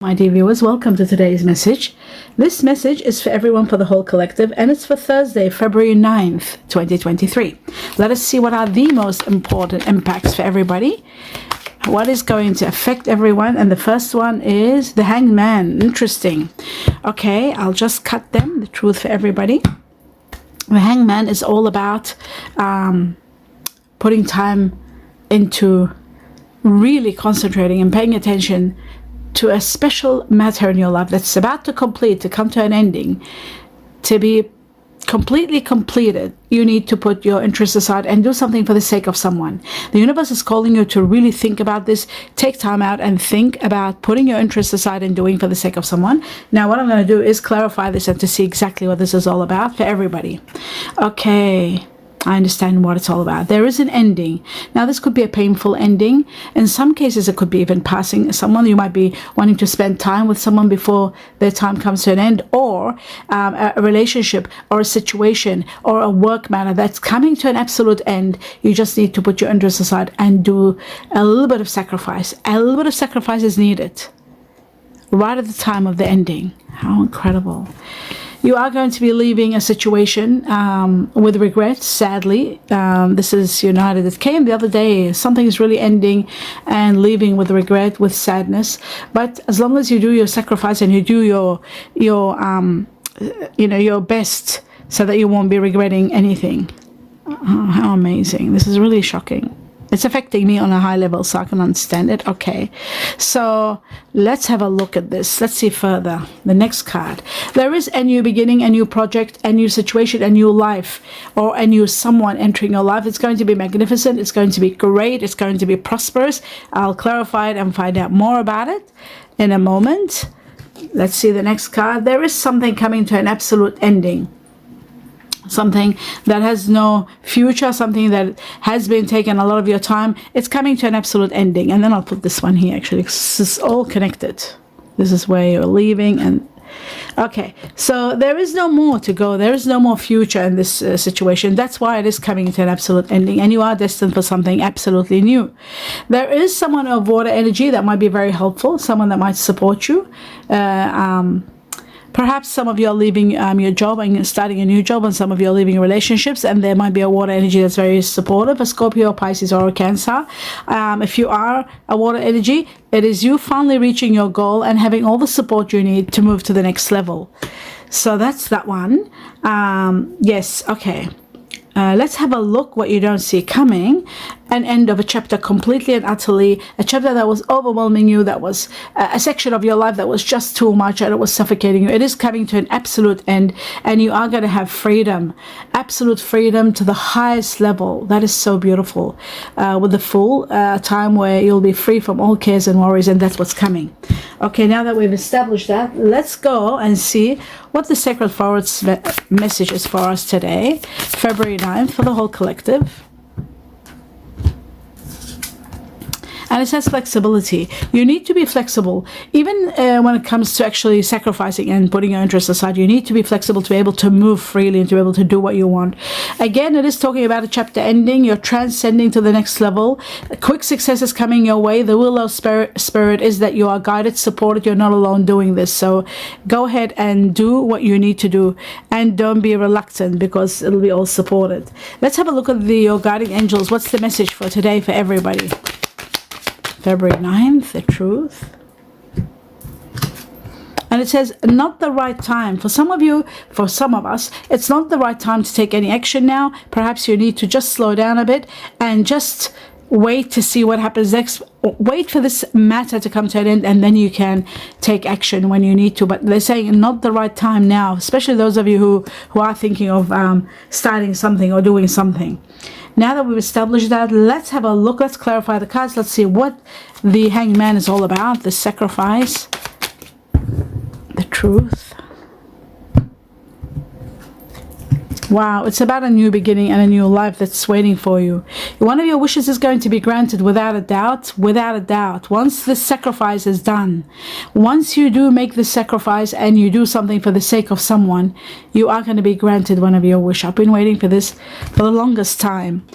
My dear viewers, welcome to today's message. This message is for everyone, for the whole collective, and it's for Thursday, February 9th, 2023. Let us see what are the most important impacts for everybody. What is going to affect everyone? And the first one is the Hanged Man. Interesting. Okay, I'll just cut them. The truth for everybody. The Hanged Man is all about putting time into really concentrating and paying attention to a special matter in your life that's about to complete, to come to an ending, to be completely completed. You need to put your interests aside and do something for the sake of someone. The universe is calling you to really think about this. Take time out and think about putting your interests aside and doing for the sake of someone. Now, what I'm going to do is clarify this and to see exactly what this is all about for everybody. Okay. I understand what it's all about. There is an ending. Now, this could be a painful ending. In some cases, it could be even passing someone. You might be wanting to spend time with someone before their time comes to an end, or a relationship or a situation or a work matter that's coming to an absolute end. You just need to put your interests aside and do a little bit of sacrifice. A little bit of sacrifice is needed right at the time of the ending. How incredible. You are going to be leaving a situation with regret, sadly. This is United. It came the other day. Something is really ending and leaving with regret, with sadness. But as long as you do your sacrifice and you do your best so that you won't be regretting anything. Oh, how amazing. This is really shocking. It's affecting me on a high level, so I can understand it. Okay, so let's have a look at this. Let's see further. The next card. There is a new beginning, a new project, a new situation, a new life, or a new someone entering your life. It's going to be magnificent. It's going to be great. It's going to be prosperous. I'll clarify it and find out more about it in a moment. Let's see the next card. There is something coming to an absolute ending. Something that has no future, something that has been taking a lot of your time. It's coming to an absolute ending. And then I'll put this one here, actually. This is all connected. This is where you're leaving. And okay, so there is no more to go. There is no more future in this situation. That's why it is coming to an absolute ending. And you are destined for something absolutely new. There is someone of water energy that might be very helpful. Someone that might support you. Perhaps some of you are leaving your job and starting a new job, and some of you are leaving relationships, and there might be a water energy that's very supportive, a Scorpio, Pisces, or a Cancer. If you are a water energy, it is you finally reaching your goal and having all the support you need to move to the next level. So that's that one. Yes, okay. Let's have a look what you don't see coming. An end of a chapter completely and utterly. A chapter that was overwhelming you, that was a section of your life that was just too much and it was suffocating you. It is coming to an absolute end, and you are going to have freedom. Absolute freedom to the highest level. That is so beautiful. With the full time where you'll be free from all cares and worries, and that's what's coming. Okay, now that we've established that, let's go and see what the Sacred Forward's message is for us today, February 9th, for the whole collective. And it says flexibility. You need to be flexible. Even when it comes to actually sacrificing and putting your interests aside, you need to be flexible to be able to move freely and to be able to do what you want. Again, it is talking about a chapter ending. You're transcending to the next level. A quick success is coming your way. The will of spirit is that you are guided, supported. You're not alone doing this. So go ahead and do what you need to do. And don't be reluctant, because it'll be all supported. Let's have a look at your guiding angels. What's the message for today for everybody? February 9th, the truth. And it says, not the right time. For some of you, for some of us, it's not the right time to take any action now. Perhaps you need to just slow down a bit and just wait to see what happens next. Wait for this matter to come to an end, and then you can take action when you need to. But they're saying not the right time now, especially those of you who are thinking of starting something or doing something. Now that we've established that, let's have a look. Let's clarify the cards. Let's see what the Hanged Man is all about. The sacrifice, the truth. Wow, it's about a new beginning and a new life that's waiting for you. One of your wishes is going to be granted without a doubt, without a doubt. Once this sacrifice is done, once you do make this sacrifice and you do something for the sake of someone, you are going to be granted one of your wishes. I've been waiting for this for the longest time.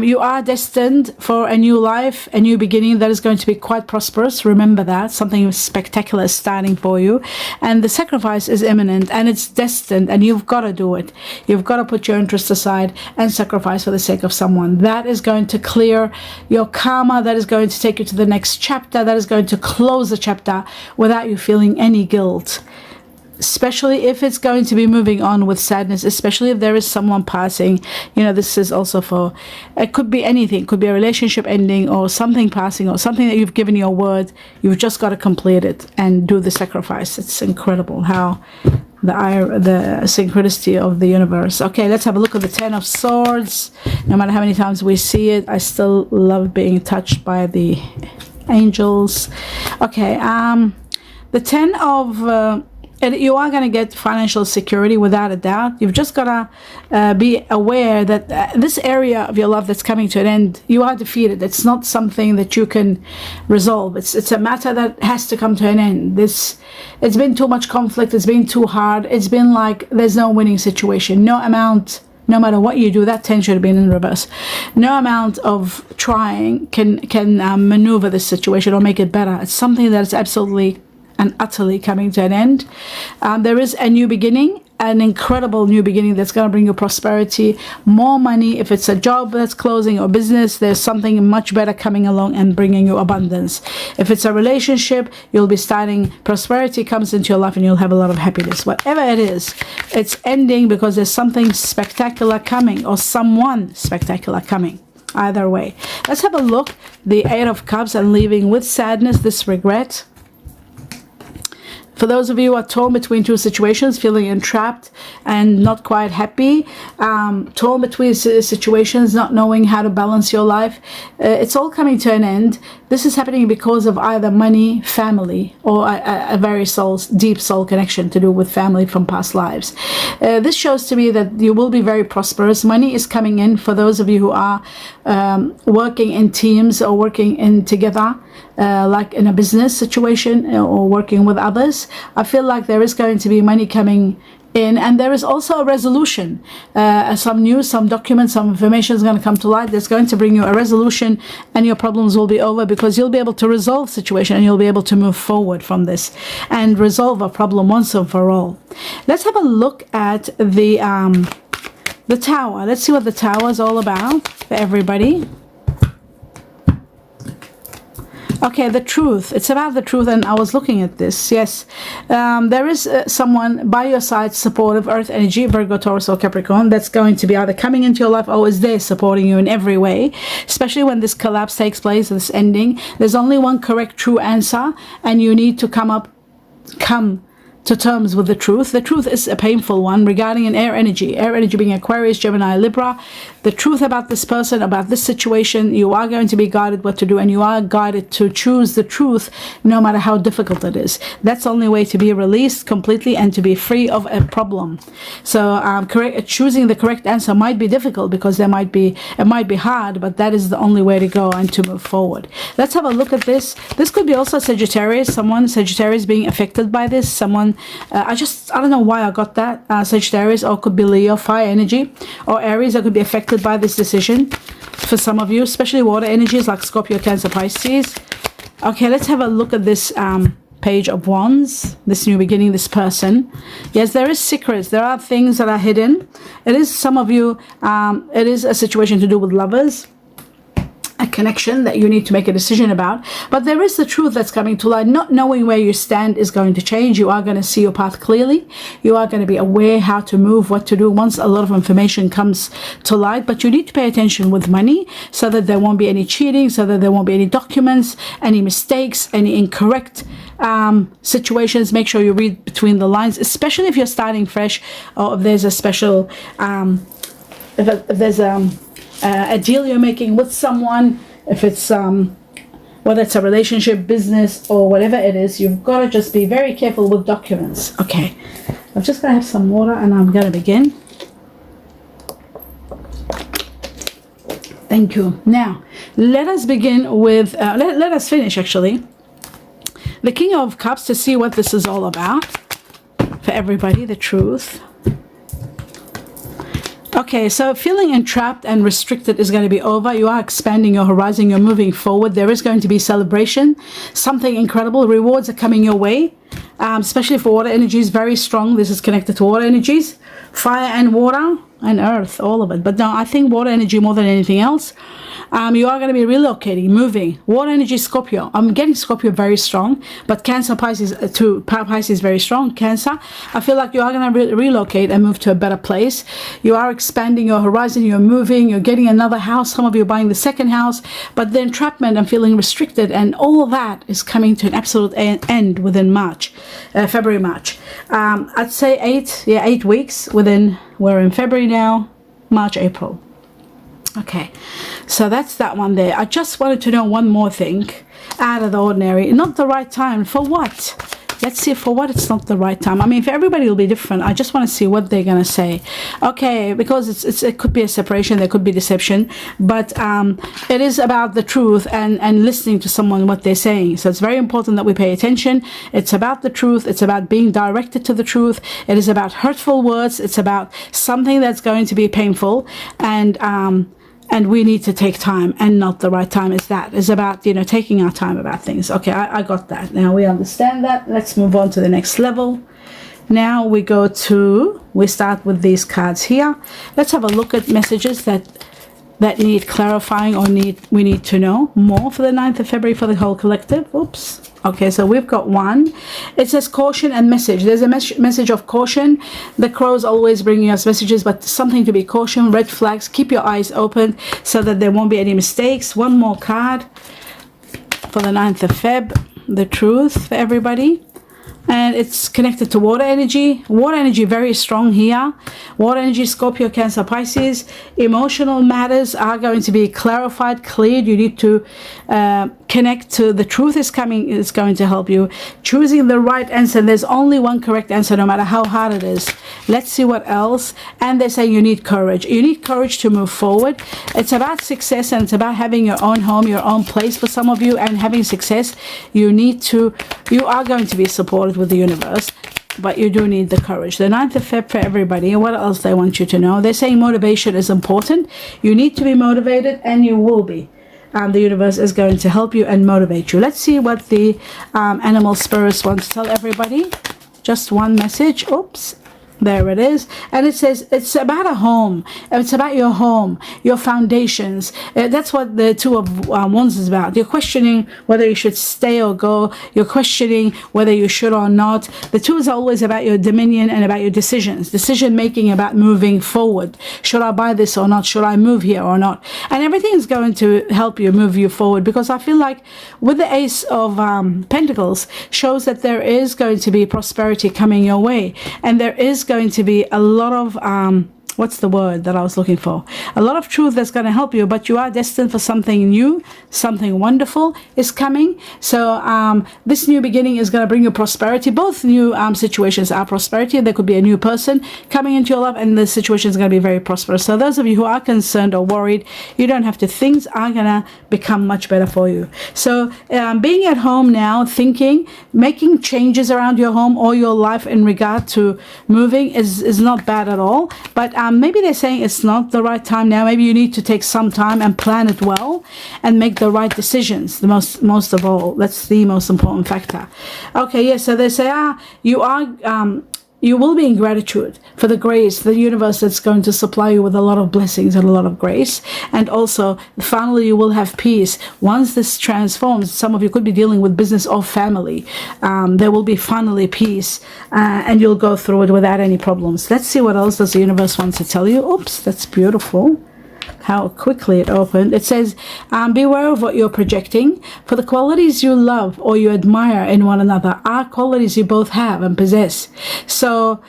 You are destined for a new life, a new beginning that is going to be quite prosperous. Remember that. Something spectacular is starting for you. And the sacrifice is imminent and it's destined, and you've got to do it. You've got to put your interest aside and sacrifice for the sake of someone. That is going to clear your karma. That is going to take you to the next chapter. That is going to close the chapter without you feeling any guilt. Especially if it's going to be moving on with sadness, especially if there is someone passing. You know, this is also for, it could be anything. It could be a relationship ending or something passing or something that you've given your word. You've just got to complete it and do the sacrifice. It's incredible how the synchronicity of the universe. Okay, let's have a look at the Ten of Swords. No matter how many times we see it, I still love being touched by the angels. Okay, the Ten of you are going to get financial security without a doubt. You've just got to be aware that this area of your life that's coming to an end, you are defeated. It's not something that you can resolve. It's a matter that has to come to an end. It's been too much conflict. It's been too hard. It's been like there's no winning situation. No matter what you do, that 10 should have been in reverse. No amount of trying can maneuver this situation or make it better. It's something that is absolutely and utterly coming to an end. There is a new beginning, an incredible new beginning that's going to bring you prosperity, more money. If it's a job that's closing or business, there's something much better coming along and bringing you abundance. If it's a relationship, you'll be starting, prosperity comes into your life and you'll have a lot of happiness. Whatever it is, it's ending because there's something spectacular coming or someone spectacular coming. Either way, let's have a look. The Eight of Cups and leaving with sadness, this regret. For those of you who are torn between two situations, feeling entrapped and not quite happy, torn between situations, not knowing how to balance your life, it's all coming to an end. This is happening because of either money, family, or a very deep soul connection to do with family from past lives. This shows to me that you will be very prosperous. Money is coming in for those of you who are working in teams or working in together, like in a business situation or working with others. I feel like there is going to be money coming in, and there is also a resolution. Some news, some documents, some information is going to come to light that's going to bring you a resolution, and your problems will be over because you'll be able to resolve the situation and you'll be able to move forward from this and resolve a problem once and for all. Let's have a look at the Tower. Let's see what the Tower is all about for everybody. Okay, the truth. It's about the truth, and I was looking at this. Yes, there is someone by your side, supportive, earth energy, Virgo, Taurus, or Capricorn, that's going to be either coming into your life or is there supporting you in every way, especially when this collapse takes place, this ending. There's only one correct, true answer, and you need to come to terms with the truth. The truth is a painful one regarding an air energy being Aquarius, Gemini, Libra. The truth about this person, about this situation, you are going to be guided what to do, and you are guided to choose the truth no matter how difficult it is. That's the only way to be released completely and to be free of a problem. So choosing the correct answer might be difficult because it might be hard, but that is the only way to go and to move forward. Let's have a look at this. This could be also Sagittarius, Sagittarius being affected by this, someone I don't know why I got that, Sagittarius, or could be Leo, fire energy, or Aries that could be affected by this decision for some of you, especially water energies like Scorpio, Cancer, Pisces. Okay, let's have a look at this Page of Wands, this new beginning, this person. Yes, there is secrets. There are things that are hidden. It is some of you, it is a situation to do with lovers, a connection that you need to make a decision about, but there is the truth that's coming to light. Not knowing where you stand is going to change. You are going to see your path clearly. You are going to be aware how to move, what to do once a lot of information comes to light, but you need to pay attention with money so that there won't be any cheating, so that there won't be any documents, any mistakes, any incorrect situations. Make sure you read between the lines, especially if you're starting fresh, or if there's a special if there's a deal you're making with someone, if it's whether it's a relationship, business, or whatever it is, you've got to just be very careful with documents. Okay, I'm just gonna have some water and I'm gonna begin. Thank you. Now, let us begin with, let us finish actually, the King of Cups, to see what this is all about for everybody, the truth. Okay, so feeling entrapped and restricted is going to be over. You are expanding your horizon. You're moving forward. There is going to be celebration. Something incredible. Rewards are coming your way, especially for water energies. Very strong. This is connected to water energies. Fire and water and earth, all of it. But no, I think water energy more than anything else. You are going to be relocating, moving. Water energy, Scorpio. I'm getting Scorpio very strong, but Cancer, Pisces, too. Pisces very strong. Cancer, I feel like you are going to relocate and move to a better place. You are expanding your horizon. You're moving. You're getting another house. Some of you are buying the second house, but the entrapment and feeling restricted and all of that is coming to an absolute end within March, February, March. I'd say 8 weeks within. We're in February now, March, April. Okay, so that's that one there. I just wanted to know one more thing out of the ordinary. Not the right time. For what? Let's see for what it's not the right time. I mean, for everybody will be different. I just want to see what they're going to say. Okay, because it could be a separation, there could be deception, but it is about the truth and listening to someone, what they're saying. So it's very important that we pay attention. It's about the truth. It's about being directed to the truth. It is about hurtful words. It's about something that's going to be painful, and we need to take time, and not the right time is that. It's about, you know, taking our time about things. Okay, I got that. Now we understand that. Let's move on to the next level. Now we start with these cards here. Let's have a look at messages that need clarifying or we need to know more for the 9th of February for the whole collective. Oops. Okay, so we've got one. It says caution and message. There's a message of caution. The crows always bringing us messages, but something to be caution, red flags. Keep your eyes open so that there won't be any mistakes. One more card for the 9th of Feb. The truth for everybody. And it's connected to water energy. Water energy very strong here. Water energy, Scorpio, Cancer, Pisces. Emotional matters are going to be clarified, cleared. You need to connect to the truth is coming. It's going to help you. Choosing the right answer. There's only one correct answer, no matter how hard it is. Let's see what else. And they say you need courage. You need courage to move forward. It's about success, and it's about having your own home, your own place for some of you, and having success. You are going to be supported with the universe, but you do need the courage. The 9th of Feb for everybody. What else they want you to know? They're saying motivation is important. You need to be motivated, and you will be. The universe is going to help you and motivate you. Let's see what the animal spirits want to tell everybody. Just one message. Oops. There it is. And it says it's about a home. It's about your home, your foundations. That's what the Two of Wands is about. You're questioning whether you should stay or go. You're questioning whether you should or not. The Two is always about your dominion and about your decisions. Decision making about moving forward. Should I buy this or not? Should I move here or not? And everything is going to help you move you forward, because I feel like with the Ace of Pentacles shows that there is going to be prosperity coming your way, and there is going to be a lot of what's the word that I was looking for? A lot of truth that's going to help you, but you are destined for something new, something wonderful is coming. So this new beginning is going to bring you prosperity. Both new situations are prosperity. There could be a new person coming into your life, and the situation is going to be very prosperous. So those of you who are concerned or worried, you don't have to. Things are going to become much better for you. So being at home now, thinking, making changes around your home or your life in regard to moving is not bad at all. But maybe they're saying it's not the right time now. Maybe you need to take some time and plan it well and make the right decisions. The most of all, that's the most important factor. Okay, yeah. So they say, you will be in gratitude for the grace, the universe that's going to supply you with a lot of blessings and a lot of grace. And also, finally, you will have peace. Once this transforms, some of you could be dealing with business or family. There will be finally peace, and you'll go through it without any problems. Let's see what else does the universe want to tell you. Oops, that's beautiful. How quickly it opened. It says, beware of what you're projecting, for the qualities you love or you admire in one another are qualities you both have and possess. So,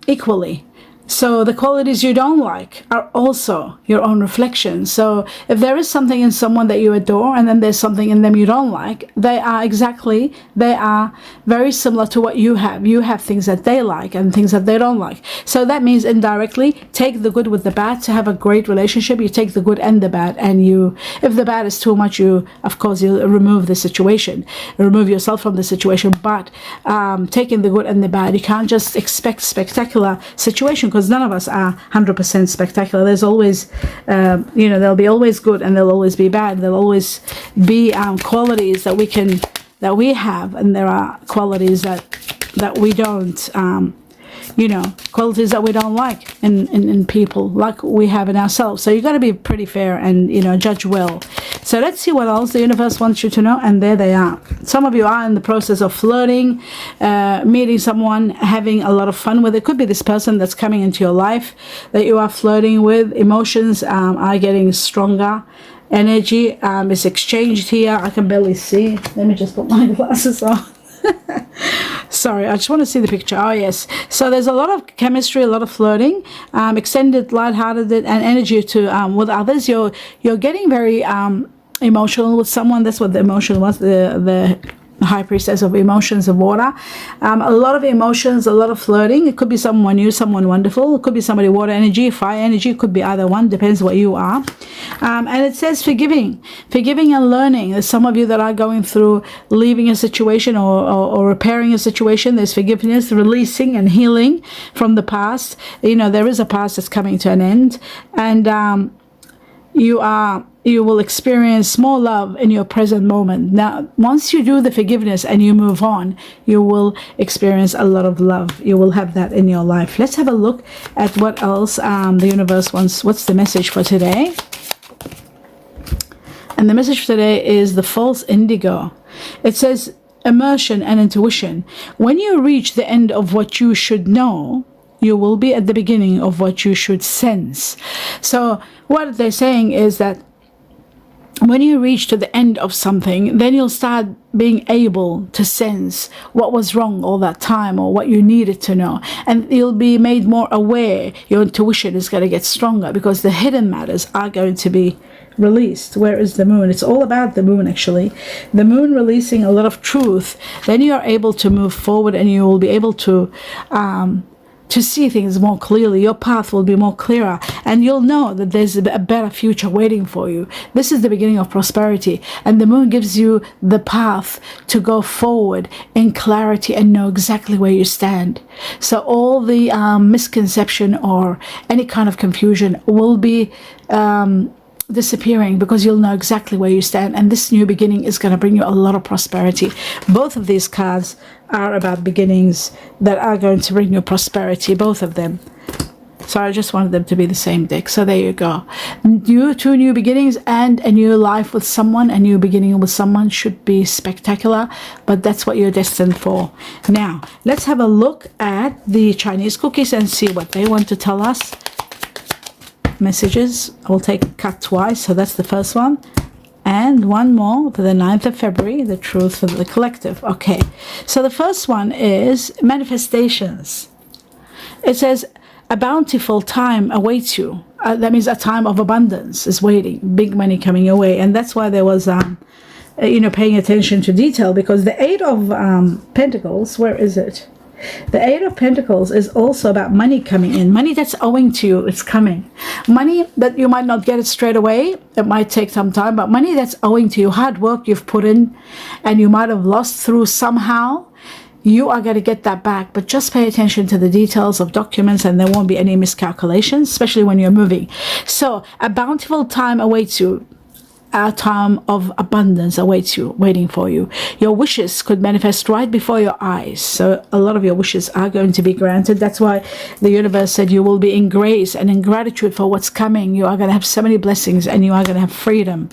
equally. So the qualities you don't like are also your own reflection. So if there is something in someone that you adore and then there's something in them you don't like, they are very similar to what you have. You have things that they like and things that they don't like. So that means indirectly, take the good with the bad. To have a great relationship, you take the good and the bad, and if the bad is too much, of course you'll remove the situation, remove yourself from the situation. But taking the good and the bad, you can't just expect spectacular situation, because none of us are 100% spectacular. There's always, there'll be always good and there'll always be bad. There'll always be qualities that we have, and there are qualities that we don't, qualities that we don't like in people, like we have in ourselves. So you got to be pretty fair and, judge well. So let's see what else the universe wants you to know. And there they are. Some of you are in the process of flirting, meeting someone, having a lot of fun with. It could be this person that's coming into your life that you are flirting with. Emotions are getting stronger. Energy is exchanged here. I can barely see. Let me just put my glasses on. Sorry, I just want to see the picture. Oh yes, so there's a lot of chemistry, a lot of flirting, extended, lighthearted, and energy to with others. You're getting very emotional with someone. That's what the emotion was. The high priestess of emotions of water. A lot of emotions, a lot of flirting. It could be someone new, someone wonderful. It could be somebody water energy, fire energy. It could be either one, depends what you are. And it says forgiving and learning. There's some of you that are going through leaving a situation or repairing a situation. There's forgiveness, releasing and healing from the past. There is a past that's coming to an end, and you will experience more love in your present moment. Now, once you do the forgiveness and you move on, you will experience a lot of love. You will have that in your life. Let's have a look at what else the universe wants. What's the message for today? And the message for today is the false indigo. It says immersion and intuition. When you reach the end of what you should know, you will be at the beginning of what you should sense. So what they're saying is that when you reach to the end of something, then you'll start being able to sense what was wrong all that time or what you needed to know. And you'll be made more aware. Your intuition is going to get stronger because the hidden matters are going to be released. Where is the moon? It's all about the moon, actually. The moon releasing a lot of truth. Then you are able to move forward, and you will be able to see things more clearly. Your path will be more clearer, and you'll know that there's a better future waiting for you. This is the beginning of prosperity, and the moon gives you the path to go forward in clarity and know exactly where you stand. So all the misconception or any kind of confusion will be disappearing, because you'll know exactly where you stand, and this new beginning is going to bring you a lot of prosperity. Both of these cards are about beginnings that are going to bring you prosperity, both of them. So I just wanted them to be the same deck. So there you go. Two new beginnings and a new life with someone. A new beginning with someone should be spectacular, but that's what you're destined for. Now, let's have a look at the Chinese cookies and see what they want to tell us. Messages. I will take cut twice, so that's the first one, and one more for the 9th of February, the truth for the collective. Okay, so the first one is manifestations. It says a bountiful time awaits you. That means a time of abundance is waiting, big money coming your way. And that's why there was paying attention to detail, because the 8 of Pentacles, where is it? The 8 of Pentacles is also about money coming in. Money that's owing to you is coming. Money that you might not get it straight away. It might take some time, but money that's owing to you, hard work you've put in and you might have lost through somehow, you are going to get that back. But just pay attention to the details of documents, and there won't be any miscalculations, especially when you're moving. So a bountiful time awaits you. A time of abundance awaits you, waiting for you. Your wishes could manifest right before your eyes. So a lot of your wishes are going to be granted. That's why the universe said you will be in grace and in gratitude for what's coming. You are going to have so many blessings, and you are going to have freedom.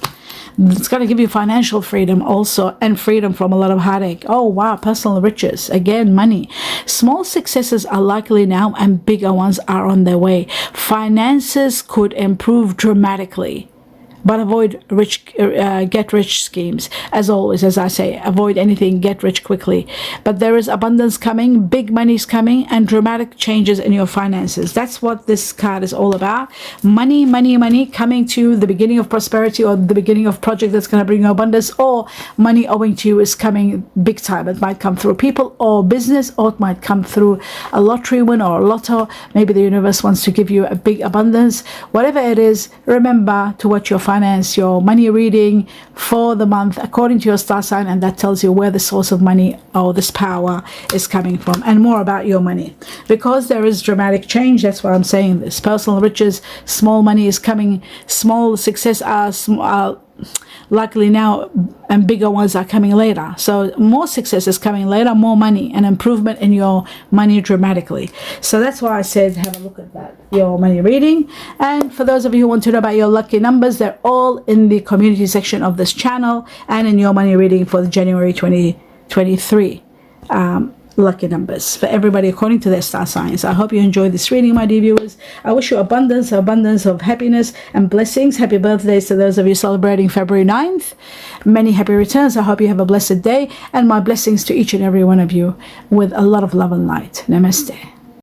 It's going to give you financial freedom also, and freedom from a lot of heartache. Oh wow, personal riches. Again, money. Small successes are likely now, and bigger ones are on their way. Finances could improve dramatically. but avoid get-rich schemes. As always, as I say, avoid anything get rich quickly. But there is abundance coming, big money's coming, and dramatic changes in your finances. That's what this card is all about. Money, money, money coming to you, the beginning of prosperity, or the beginning of project that's going to bring you abundance, or money owing to you is coming big time. It might come through people or business, or it might come through a lottery win or a lotto. Maybe the universe wants to give you a big abundance. Whatever it is, remember to watch your finance, your money reading for the month according to your star sign, and that tells you where the source of money or this power is coming from, and more about your money. Because there is dramatic change, that's why I'm saying this. Personal riches, small money is coming, small success are luckily now, and bigger ones are coming later. So more success is coming later, more money and improvement in your money dramatically. So that's why I said have a look at that, your money reading. And for those of you who want to know about your lucky numbers, they're all in the community section of this channel and in your money reading for the January 2023 lucky numbers for everybody according to their star signs. I hope you enjoyed this reading, my dear viewers. I wish you abundance of happiness and blessings. Happy birthdays to those of you celebrating February 9th. Many happy returns. I hope you have a blessed day, and my blessings to each and every one of you with a lot of love and light. Namaste.